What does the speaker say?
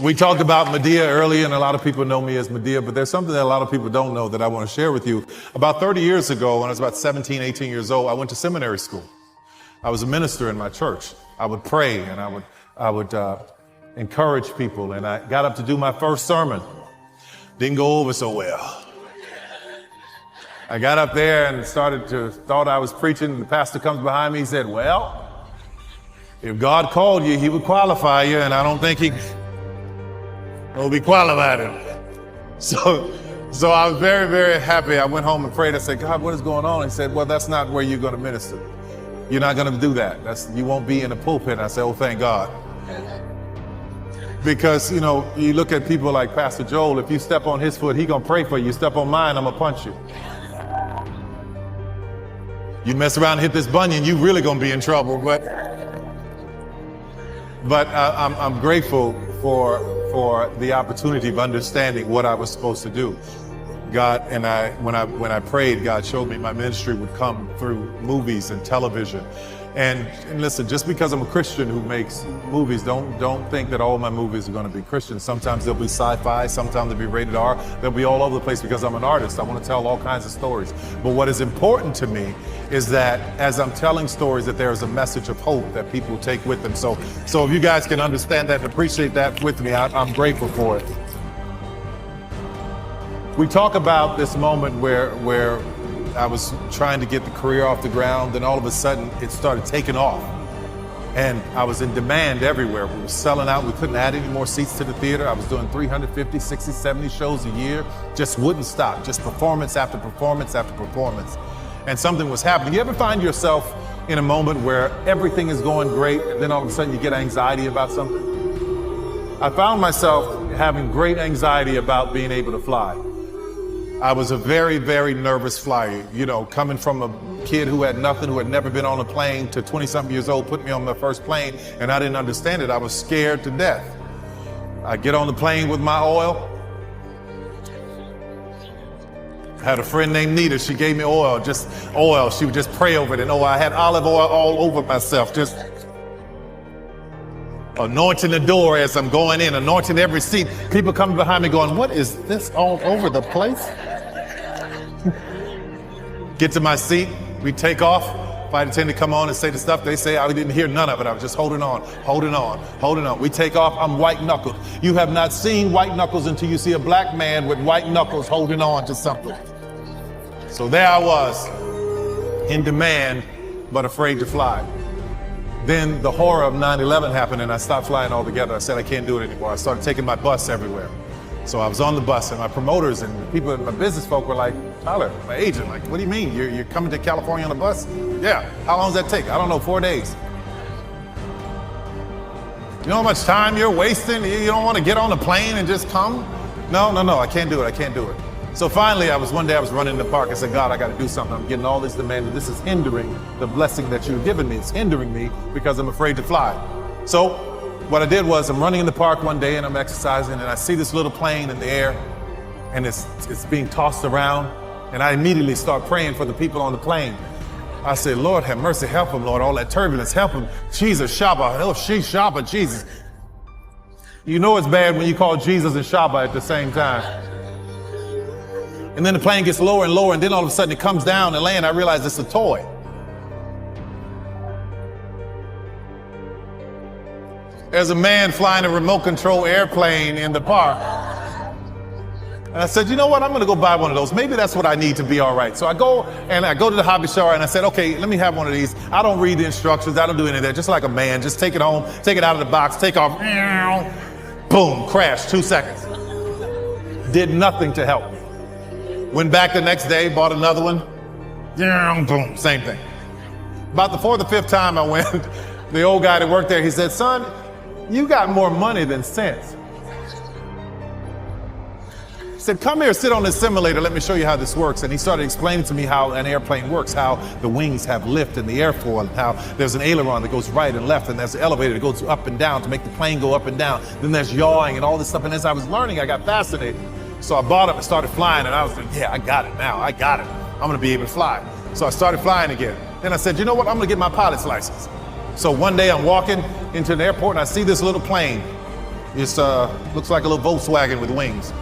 We talked about Medea earlier, and a lot of people know me as Medea, but there's something that a lot of people don't know that I want to share with you. About 30 years ago, when I was about 17, 18 years old, I went to seminary school. I was a minister in my church. I would pray, and I would encourage people, and I got up to do my first sermon. Didn't go over so well. I got up there and thought I was preaching, and the pastor comes behind me, he said, well, if God called you, he would qualify you, and I don't think he will be qualified. So I was very, very happy. I went home and prayed. I said, God, what is going on? He said, well, that's not where you're going to minister. You're not going to do that. You won't be in the pulpit. And I said, oh, thank God. Because, you look at people like Pastor Joel, if you step on his foot, he going to pray for you. You step on mine, I'm going to punch you. You mess around and hit this bunion, you really going to be in trouble. But I'm grateful for the opportunity of understanding what I was supposed to do. God and when I prayed, God showed me my ministry would come through movies and television. And listen, just because I'm a Christian who makes movies, don't think that all my movies are going to be Christian. Sometimes they'll be sci-fi, sometimes they'll be rated R. They'll be all over the place because I'm an artist. I want to tell all kinds of stories. But what is important to me is that as I'm telling stories, that there is a message of hope that people take with them. So if you guys can understand that and appreciate that with me, I'm grateful for it. We talk about this moment where I was trying to get the career off the ground, then all of a sudden it started taking off. And I was in demand everywhere. We were selling out. We couldn't add any more seats to the theater. I was doing 350, 60, 70 shows a year. Just wouldn't stop. Just performance after performance after performance. And something was happening. You ever find yourself in a moment where everything is going great, and then all of a sudden you get anxiety about something? I found myself having great anxiety about being able to fly. I was a very, very nervous flyer, coming from a kid who had nothing, who had never been on a plane, to 20-something years old, put me on my first plane, and I didn't understand it. I was scared to death. I get on the plane with my oil. I had a friend named Nita. She gave me oil, just oil. She would just pray over it, and I had olive oil all over myself, just anointing the door as I'm going in, anointing every seat. People coming behind me going, what is this all over the place? Get to my seat, we take off. Flight attendant come on and say the stuff they say. I didn't hear none of it. I was just holding on. We take off, I'm white knuckled. You have not seen white knuckles until you see a black man with white knuckles holding on to something. So there I was, in demand, but afraid to fly. Then the horror of 9/11 happened and I stopped flying altogether. I said, I can't do it anymore. I started taking my bus everywhere. So I was on the bus and my promoters and people, my business folk were like, Tyler, my agent, like, what do you mean? You're coming to California on a bus? Yeah. How long does that take? I don't know, 4 days. You know how much time you're wasting? You don't want to get on a plane and just come? No, I can't do it. So finally, one day I was running in the park. I said, God, I got to do something. I'm getting all this demand, and this is hindering the blessing that you've given me. It's hindering me because I'm afraid to fly. So what I did was I'm running in the park one day and I'm exercising and I see this little plane in the air and it's being tossed around, and I immediately start praying for the people on the plane. I say, Lord, have mercy, help them, Lord. All that turbulence, help them. Jesus, Shabbat, oh, she, Shabbat, Jesus. You know it's bad when you call Jesus and Shabbat at the same time. And then the plane gets lower and lower, and then all of a sudden it comes down and lands. I realize it's a toy. There's a man flying a remote control airplane in the park. And I said, you know what? I'm going to go buy one of those. Maybe that's what I need to be all right. So I go to the hobby store and I said, okay, let me have one of these. I don't read the instructions. I don't do any of that. Just like a man, just take it home, take it out of the box, take off. Boom, crash, 2 seconds. Did nothing to help me. Went back the next day, bought another one. Boom, same thing. About the 4th or 5th time I went, the old guy that worked there, he said, son, you got more money than sense. He said, come here, sit on this simulator, let me show you how this works. And he started explaining to me how an airplane works, how the wings have lift in the airfoil, and how there's an aileron that goes right and left, and there's an elevator that goes up and down to make the plane go up and down. Then there's yawing and all this stuff. And as I was learning, I got fascinated. So I bought it and started flying, and I was like, yeah, I got it now. I got it. I'm gonna be able to fly. So I started flying again. Then I said, you know what? I'm gonna get my pilot's license. So one day I'm walking into an airport and I see this little plane It's looks like a little Volkswagen with wings.